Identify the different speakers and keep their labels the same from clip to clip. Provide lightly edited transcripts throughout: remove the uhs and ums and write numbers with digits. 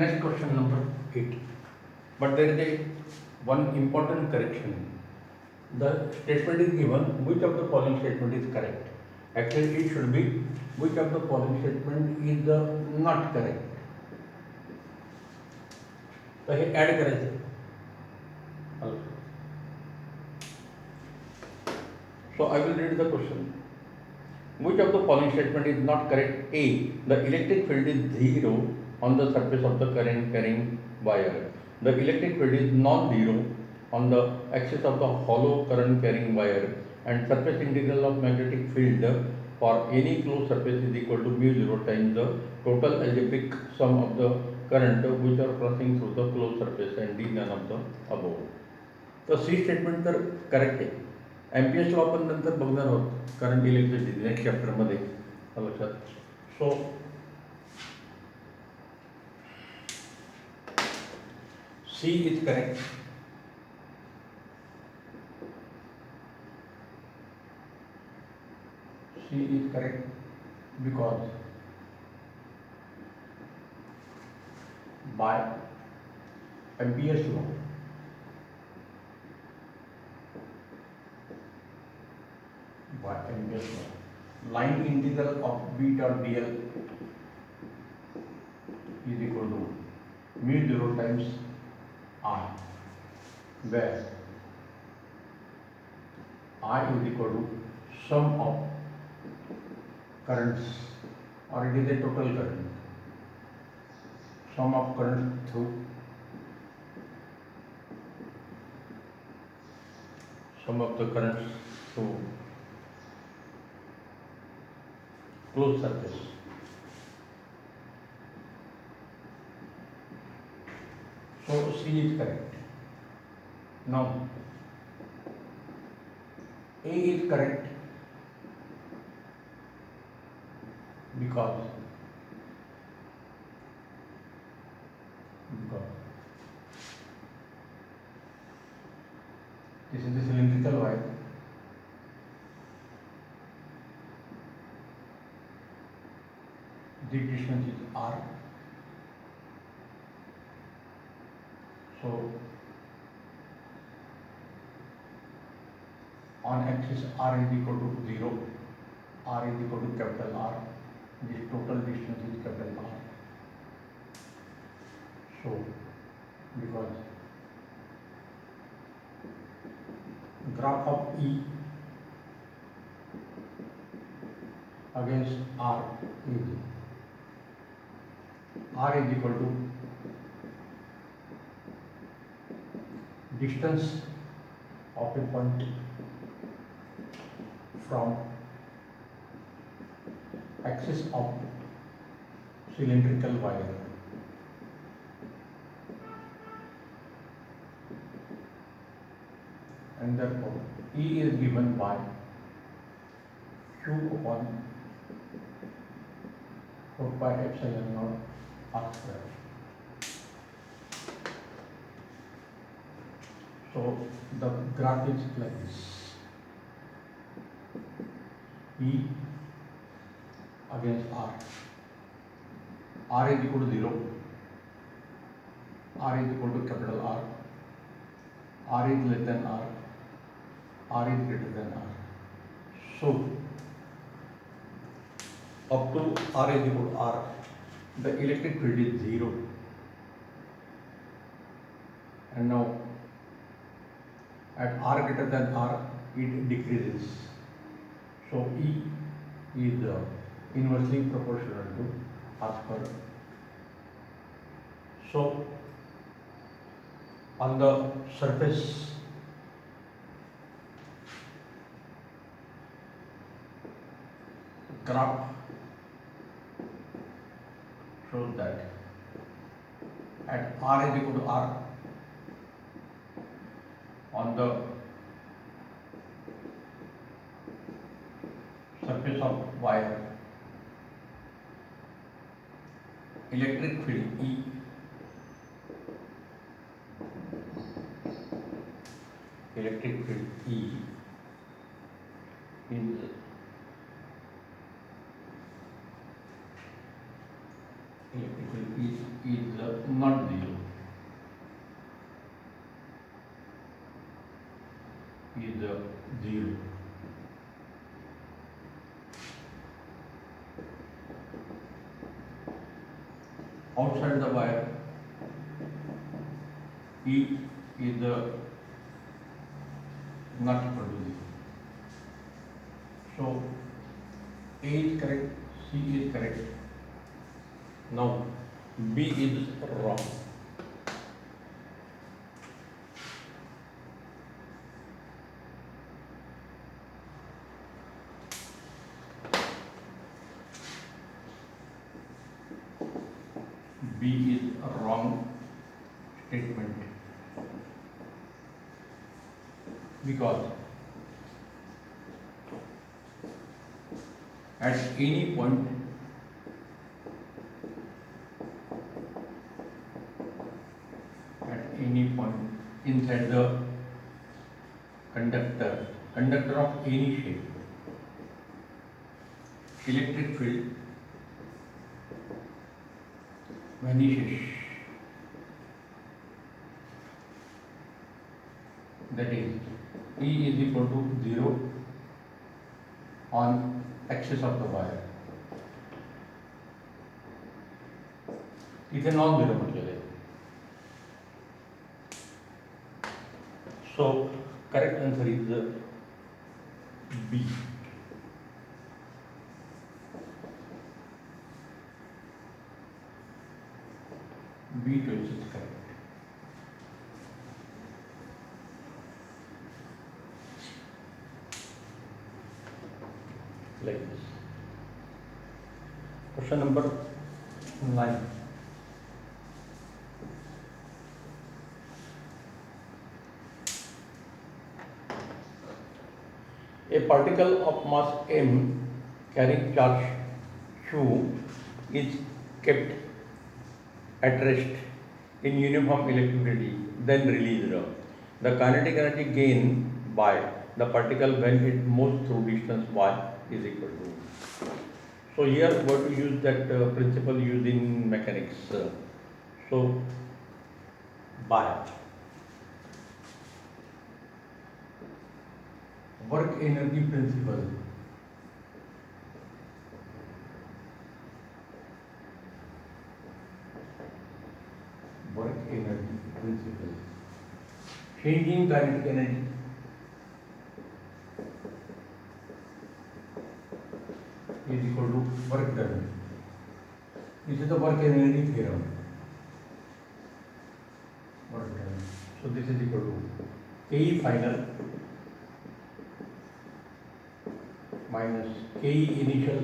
Speaker 1: Next question number 8. But there is a one important correction. The statement is given, which of the following statement is correct? Actually, it should be which of the following statement is not correct. So hey add करायचं. So I will read the question. Which of the following statement is not correct? A. The electric field is zero on the surface of the current carrying wire. The electric field is non-zero on the axis of the hollow current carrying wire, and surface integral of magnetic field for any closed surface is equal to mu 0 times the total algebraic sum of the current which are crossing through the closed surface, and D none of the above. तर C statement तर correct आहे. Ampere's law आपण नंतर बघणार आहोत current electricity next चॅप्टरमध्ये, लक्षात. So C is correct. C is correct because by Ampere's law by Ampere's law, line integral of B dot dl is equal to mu 0 times R, where I is equal to sum of currents, or it is a total current, sum of currents through closed surface. So C is correct. Now A is correct because this is the cylindrical wire. The distance is R. So on axis R is equal to 0, R is equal to capital R. This total distance is capital R. So because graph of E against R is equal to distance of a point from axis of cylindrical wire. And therefore E is given by Q upon 4 pi epsilon naught R square. So the graph is like this. E against R. R is equal to 0. R is equal to capital R. R is less than R. R is greater than R. So up to R is equal to R, the electric field is 0. And now at R greater than R, it decreases. So E is inversely proportional to R square. So on the surface graph shows that at R is equal to R, on the surface of wire, electric field E is electric field E is not 0, is 0. Outside the wire, E is not equal to 0. So A is correct, C is correct. Now B is wrong. B is a wrong statement because at any point inside the conductor of any shape, electric field vanishes. That is, E is equal to 0 on axis of the wire. इथे non zero म्हटलेलं आहे. So correct answer is B. B choice is correct. Like this. Question number 9. A particle of mass m carrying charge q is kept at rest in uniform electricity, then released. The kinetic energy gained by the particle when it moves through distance y is equal to. So here we have to use that principle used in mechanics. So by work energy principle, changing kinetic energy is equal to work done. This is the work energy theorem. Work done. So this is equal to KE final minus KE initial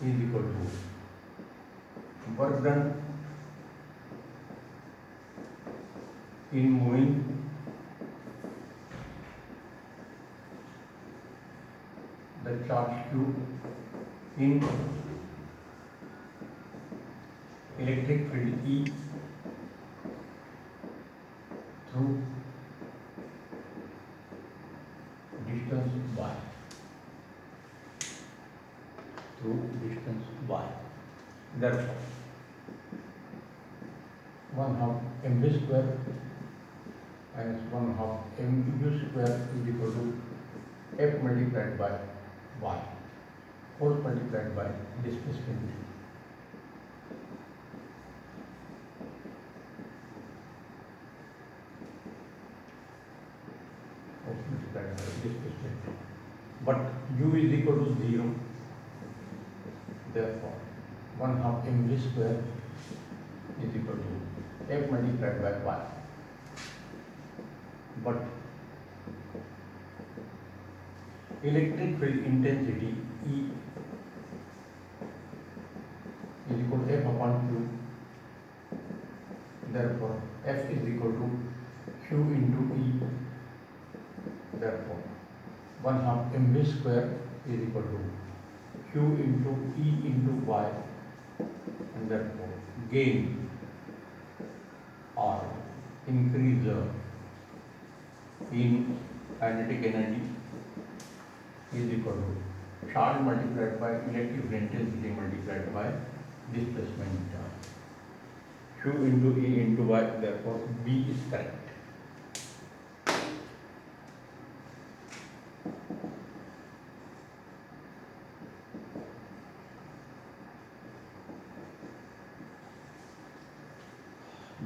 Speaker 1: is equal to work done in moving the charge q in electric field E through distance y. Therefore, 1/2 mv square minus 1/2 mu square is equal to F multiplied by y, force multiplied by displacement. Force multiplied by displacement. But u is equal to 0. Therefore, 1/2 mv square is equal to F multiplied by y. But electric field intensity E is equal to F upon Q. Therefore, F is equal to Q into E. Therefore, 1/2 mv square is equal to Q into E into Y. And therefore, gain or increase in kinetic energy is equal to charge multiplied by electric intensity multiplied by displacement charge. Q into E into Y, therefore B is correct.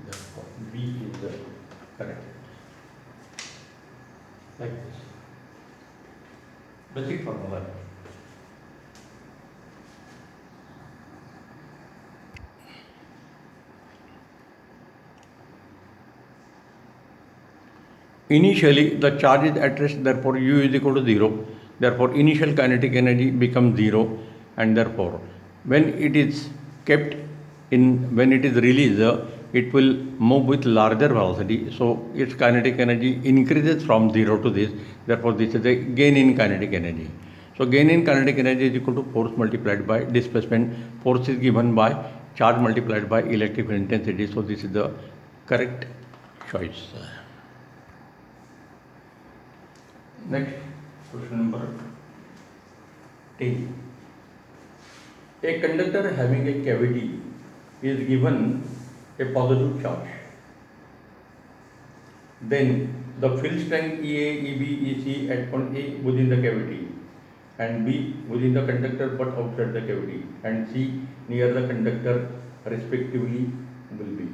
Speaker 1: Therefore B is the correct. Like this. Basic formula. Initially, the charge is at rest, therefore U is equal to 0. Therefore, initial kinetic energy becomes 0, and therefore, when it is kept in, when it is released, it will move with larger velocity. So, its kinetic energy increases from 0 to this. Therefore, this is a gain in kinetic energy. So, gain in kinetic energy is equal to force multiplied by displacement. Force is given by charge multiplied by electrical intensity. So, this is the correct choice. Next, question number 10. A conductor having a cavity is given a positive charge. Then the field strength EA, EB, EC at point A within the cavity, and B within the conductor but outside the cavity, and C near the conductor respectively will be.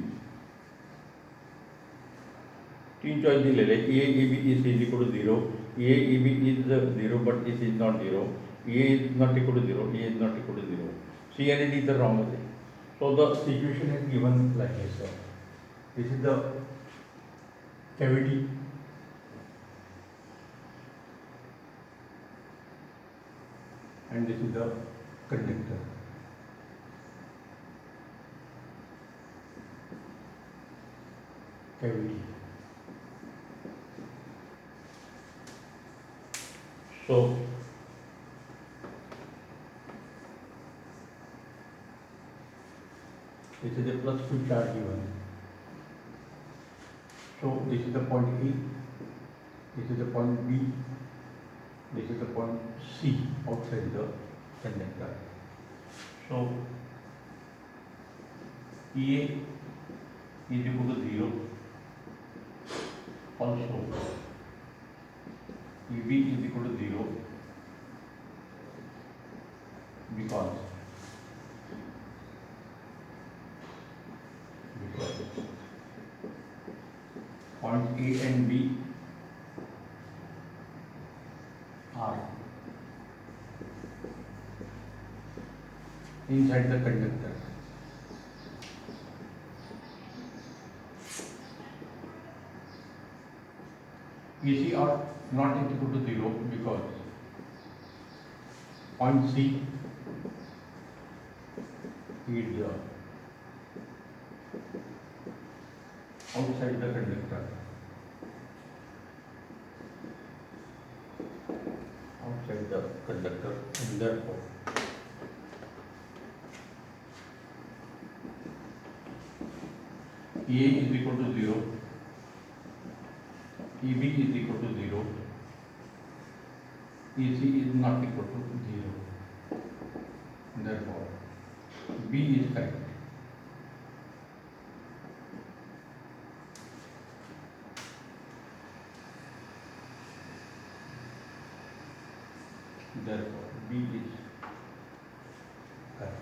Speaker 1: तीन choice दी ले ले A E B is equal to 0, A E B is 0 but this is not 0, a is not equal to 0, a is not equal to 0, C and D is the wrong way. So the situation is given like this. This is the cavity and this is the conductor. Cavity. So this is a plus Q charge given. So this is the point A, this is the point B, this is the point C outside the conductor. So EA is equal to 0. Also EB is equal to 0 because point A and B are inside the conductor. EC are not equal to 0 because point C is outside the conductor. Outside the conductor, and therefore A is equal to 0, EB is equal to 0, EC is not equal to 0. Therefore, B is correct. Therefore, B is correct.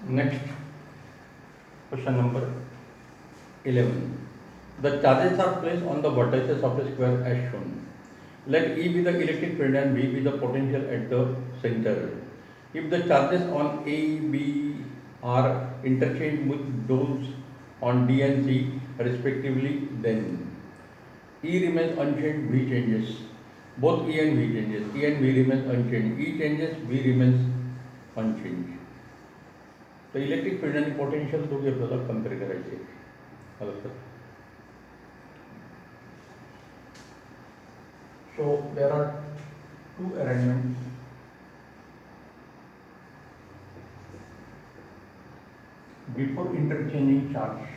Speaker 1: Next, question number 11. The charges are placed on the vertices of a square as shown. Let E be the electric field and B be the potential at the center. If the charges on A, B are interchanged with those on D and C respectively, then E remains unchanged, B changes. Both E and B changes. E and B remains unchanged. E changes, B remains unchanged. The electric field and potential दोघे आपल्याला compare करायचे. So there are two arrangements Before interchanging charge,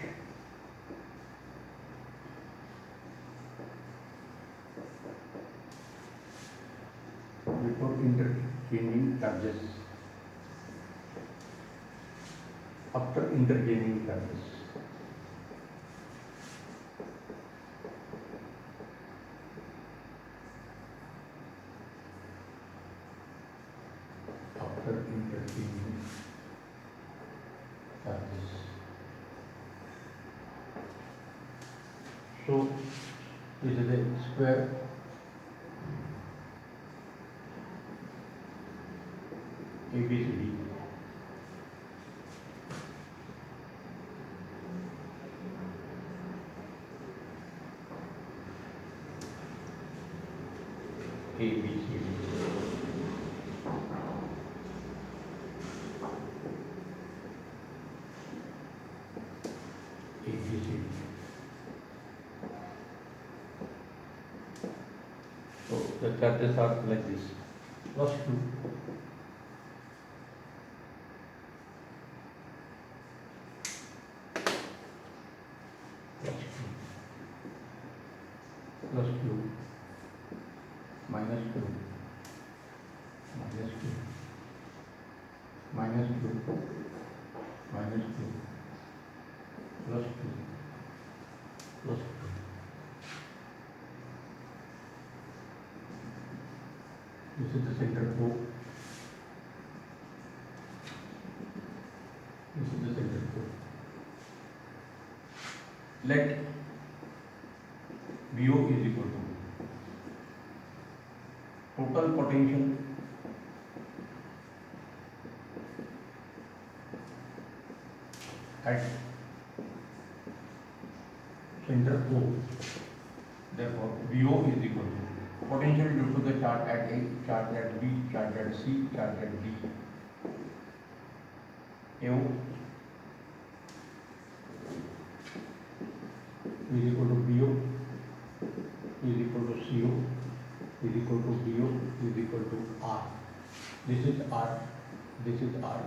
Speaker 1: before interchanging charges, after interchanging charges. After interchanging charges. So this is a square ABCD. ABCD. ABCD. So the charges are like this: plus 2, plus 2, minus 2, minus 2, minus 2, minus 2, plus 2, plus 2. This is the center O. This is the center O. Let BO is equal to total potential at center O. Therefore, BO is equal to potential due to the charge at A, charge at B, charge at C, charge at D. AO is equal to BO is equal to CO is equal to DO is equal to R. This is R, this is R,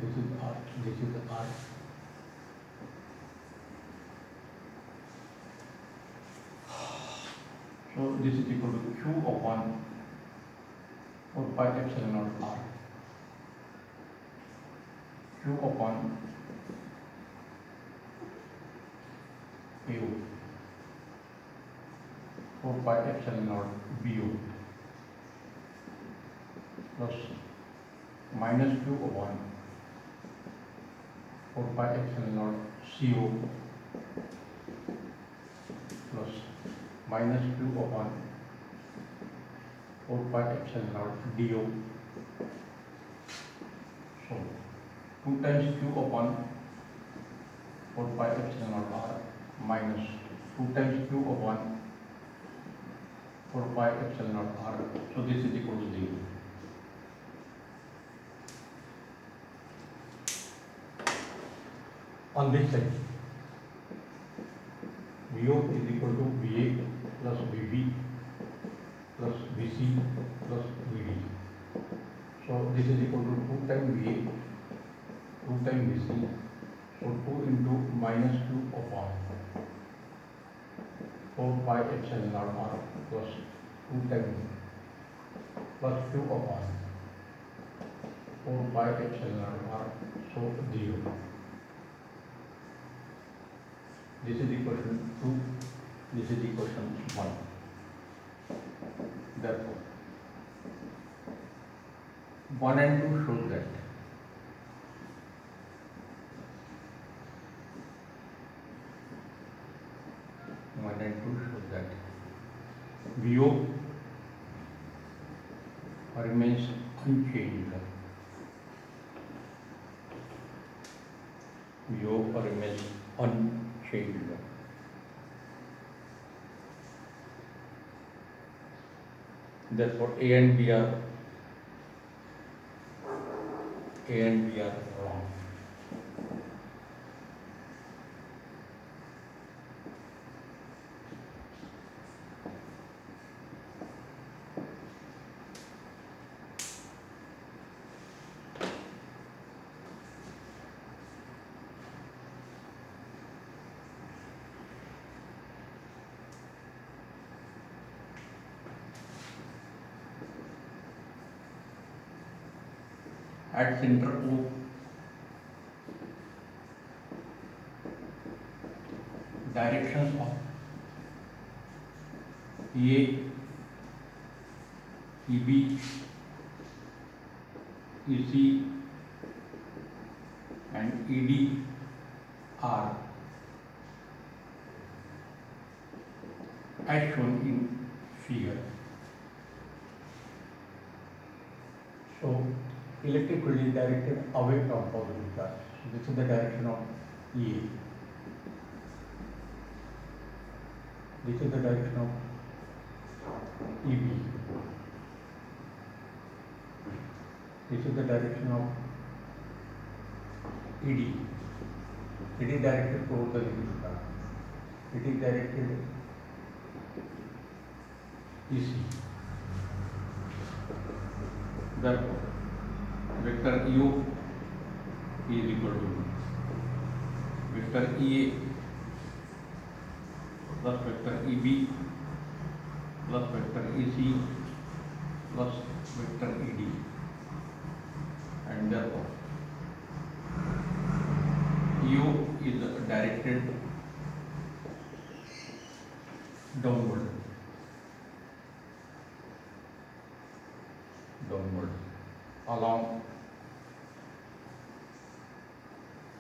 Speaker 1: this is R, this is R. So this is equal to Q upon 4 pi epsilon naught R. Q upon AO 4 pi epsilon naught BO plus minus Q upon 4 pi epsilon naught CO plus minus Q upon 4 pi epsilon naught DO. So 2 times Q upon 4 pi epsilon naught R minus 2 times Q upon 4 pi epsilon naught R. So this is equal to 0. On this side, VO is equal to VA plus VB plus VC plus VD. So this is equal to 2 times VA, 2 times VC. So 2 into minus Q upon 4 pi epsilon naught R plus 2 times plus Q upon 4 pi epsilon naught R. So 0. This is equation 2, this is equation 1. Therefore, 1 and 2 shows that VO remains unchanged. VO remains unchanged. Therefore, A and B are wrong. at center O, directions of EA, EB, EC and ED are as shown in figure. So electric field is directed away from positive charge. This is the direction of EA. This is the direction of EB. This is the direction of ED. It is directed towards the negative charge. It is directed EC. Therefore, vector U is equal to vector EA plus vector EB plus vector EC plus vector ED, and therefore U is directed downward along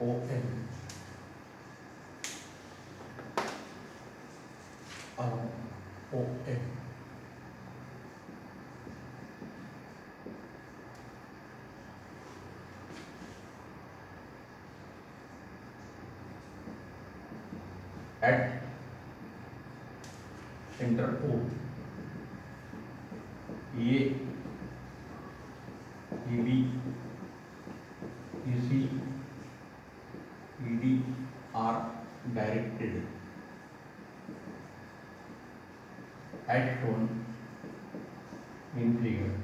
Speaker 1: ON, along ON. At center O, EA, EB, EC, ED are directed as shown in figure.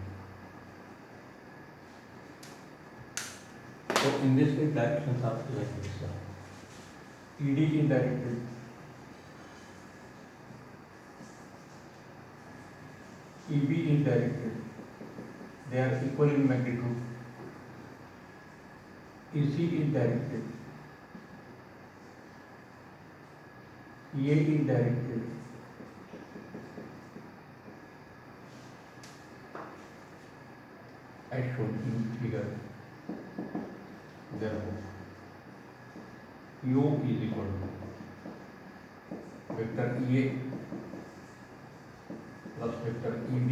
Speaker 1: So in this case directions are like this. ED is directed EB is directed, they are equal in magnitude. EC is directed, EA is directed, as shown in figure. Therefore, U is equal to vector EA plus vector EB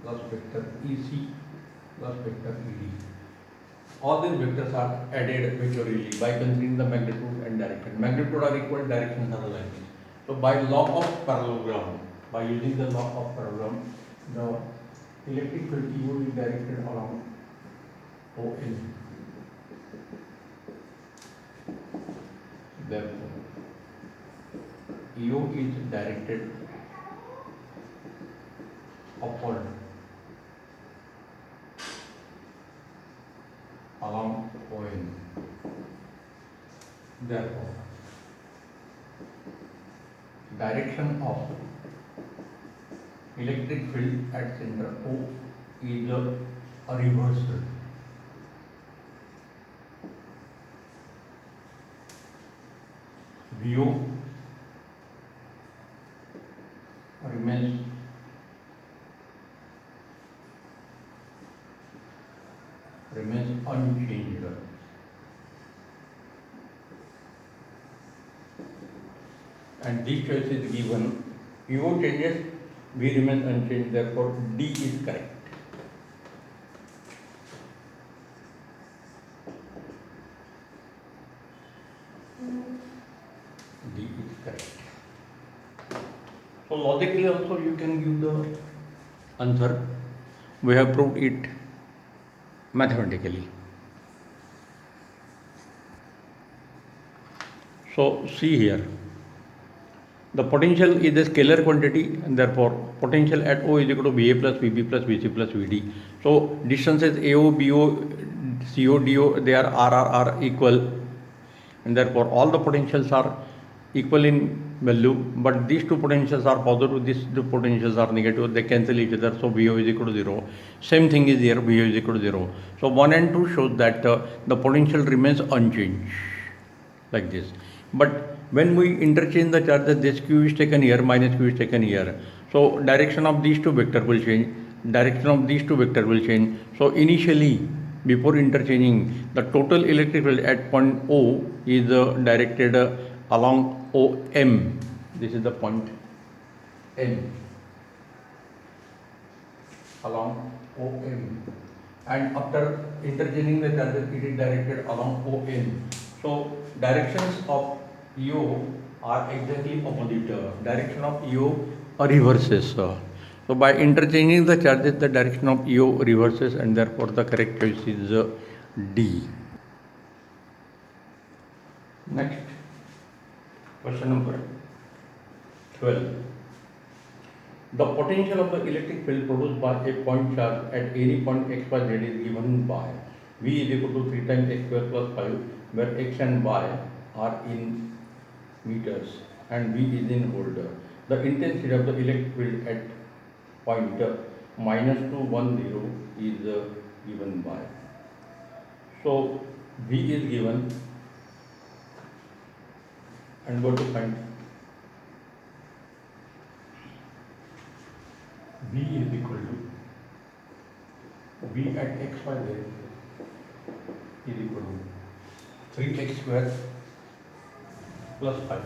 Speaker 1: plus vector EC plus vector ED. All these vectors are added vectorially by considering the magnitude and direction. Magnitude are equal, directions are like this. So by law of parallelogram, by using the law of parallelogram, the electric field U is directed along ON. Therefore, U is directed upward along ON. Therefore, direction of electric field at center O is a reversal. VO remains unchanged. And this choice is given. VO changes, V remains unchanged. Therefore, D is correct. D is correct. So logically also you can give the answer. We have proved it mathematically. So see here, the potential is a scalar quantity, and therefore potential at O is equal to VA plus VB plus VC plus VD. So distances AO, BO, CO, DO, they are RR are equal, and therefore all the potentials are equal in value, but these two potentials are positive, these two potentials are negative, they cancel each other, so VO is equal to 0. Same thing is here, VO is equal to 0. So 1 and 2 shows that the potential remains unchanged, like this. But when we interchange the charges, this Q is taken here, minus Q is taken here. So direction of these two vectors will change, direction of these two vectors will change. So initially, before interchanging, the total electric field at point O is directed along OM. This is the point M, along OM. And after interchanging the charges, it is directed along ON. So directions of EO are exactly opposite. Direction of EO reverses. So by interchanging the charges, the direction of EO reverses, and therefore the correct choice is D. Next, question number 12. The potential of the electric field produced by a point charge at any point x by z is given by V is equal to 3 times x square plus 5, where x and y are in meters and V is in volt. The intensity of the electric field at point minus 2, 1, 0 is given by. So V is given, and what to find? V is equal to V at x by z is equal to 3x square plus 5.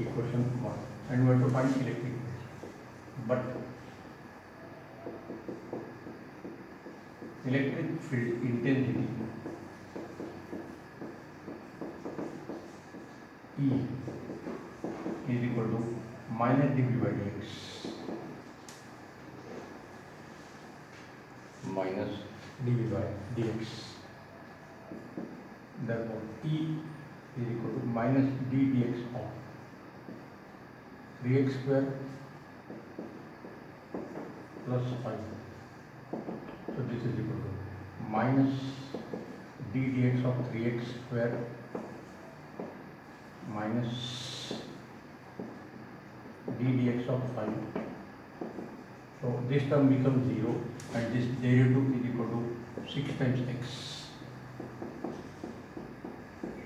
Speaker 1: Equation 1. And we have to find electric field. But electric field intensity E is equal to minus dV by dx minus dV by dx. Therefore, E is equal to minus d dx of 3x square plus 5. So this is equal to minus d dx of 3x square minus d dx of 5. So this term becomes 0, and this derivative is equal to 6 times x.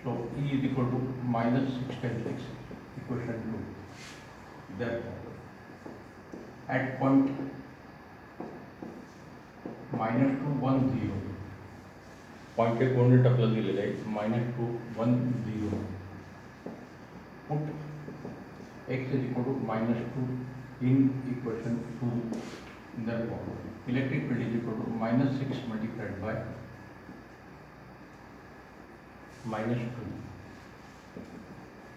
Speaker 1: So E is equal to minus 6 times x, equation 2. Therefore, at point minus 2, 1, 0, point के कोण टकला दिलेला आहे minus 2, 1, 0. Put x is equal to minus 2 in equation 2. Therefore, electric field is equal to minus 6 multiplied by minus 2.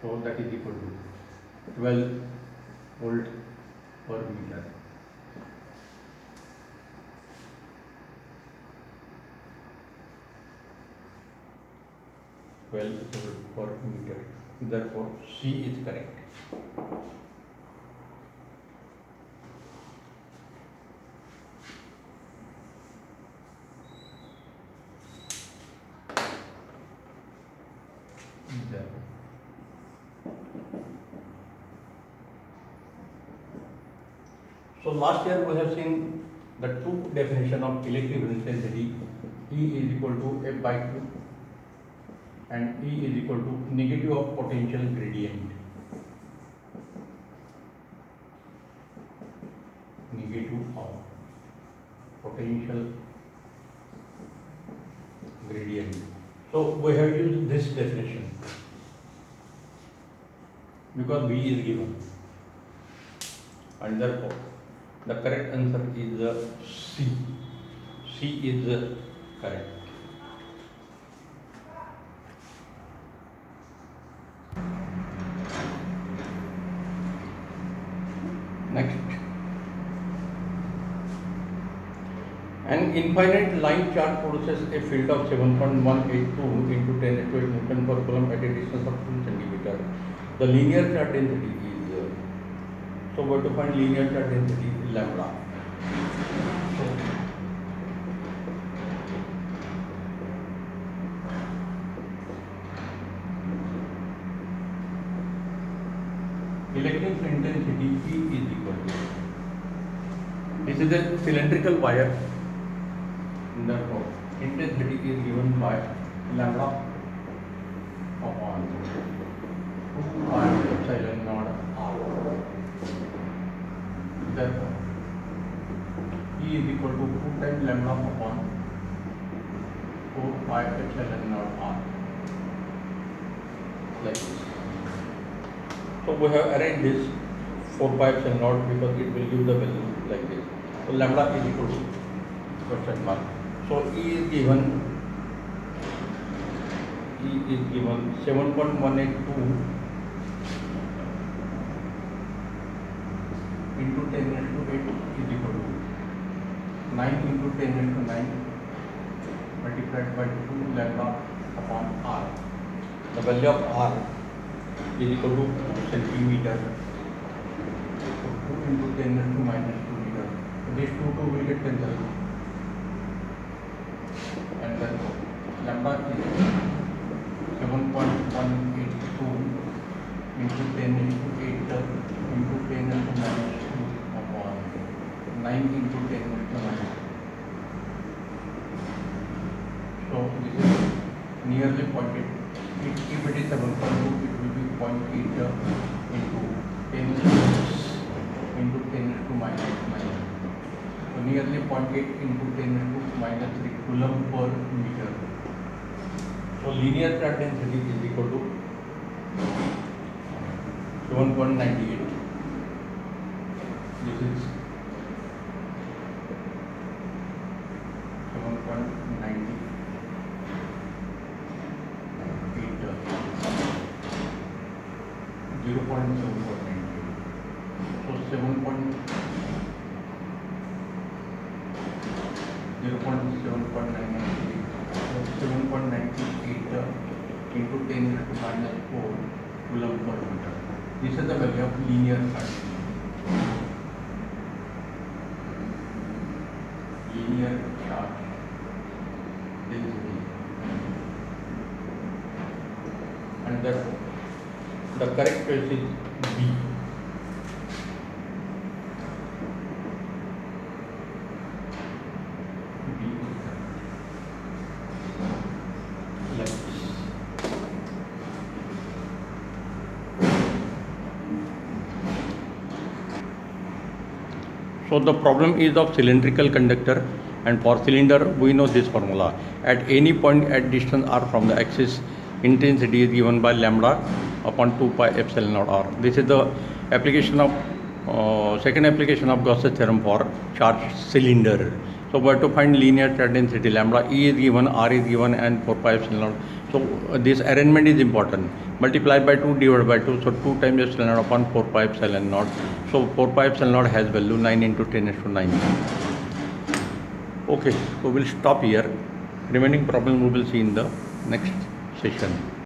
Speaker 1: So that is equal to 12 volt per meter. Per meter. Therefore, C is correct. So last year we have seen the two definition of electric intensity. E is equal to F by Q, and E is equal to negative of potential gradient. Negative of potential gradient. So we have used this definition because V is given, and therefore the correct answer is C. C is correct. Next, an infinite line charge produces a field of 7.182 into 10 raised to 8 Newton per coulomb at a distance of 2 centimeter. The linear charge density is so we have to find linear charge density lambda. intensity E is equal to. This is a cylindrical wire. Therefore, intensity is given by lambda upon 2 pi epsilon naught r. Therefore, E is equal to 2 times lambda upon 4 pi epsilon naught r. Like this. So we have arranged this 4 pi epsilon naught because it will give the value like this. So lambda is equal to question mark. So E is given 7.182 into 10 raised to 8 is equal to 9 into 10 raised to 9 multiplied by 2 lambda upon r. The value of r is equal to 2 centimeter. So 2 into 10 raised to minus 2 meter. So these two will get cancelled. And therefore lambda is 7.182 into 10 raised to 8 into 10 raised to minus 2 upon 9 into 10 raised to minus 2. So this is nearly 0.8. If it is 7.2, it will be 0.8 into 10 into 10 to minus 9. So nearly 0.8 into 10 to minus 3 coulomb per meter. So linear charge density is equal to 7.98. This is 7.98. 0.748. So 7.98 into 10 to minus 4 coulomb per meter. This is the value of linear charge. Linear charge density. And therefore the correct choice is B. B is correct. Like this. So the problem is of cylindrical conductor, and for cylinder we know this formula. At any point at distance r from the axis, intensity is given by lambda upon 2 pi epsilon naught r. This is the application of second application of Gauss's theorem for charged cylinder. So we have to find linear charge density. Lambda E is given, R is given, and 4 pi epsilon naught. So this arrangement is important. Multiply by 2, divided by 2. So 2 times epsilon naught upon 4 pi epsilon naught. So 4 pi epsilon naught has value 9 into 10 to 9. Okay, so we'll stop here. Remaining problem we will see in the next session.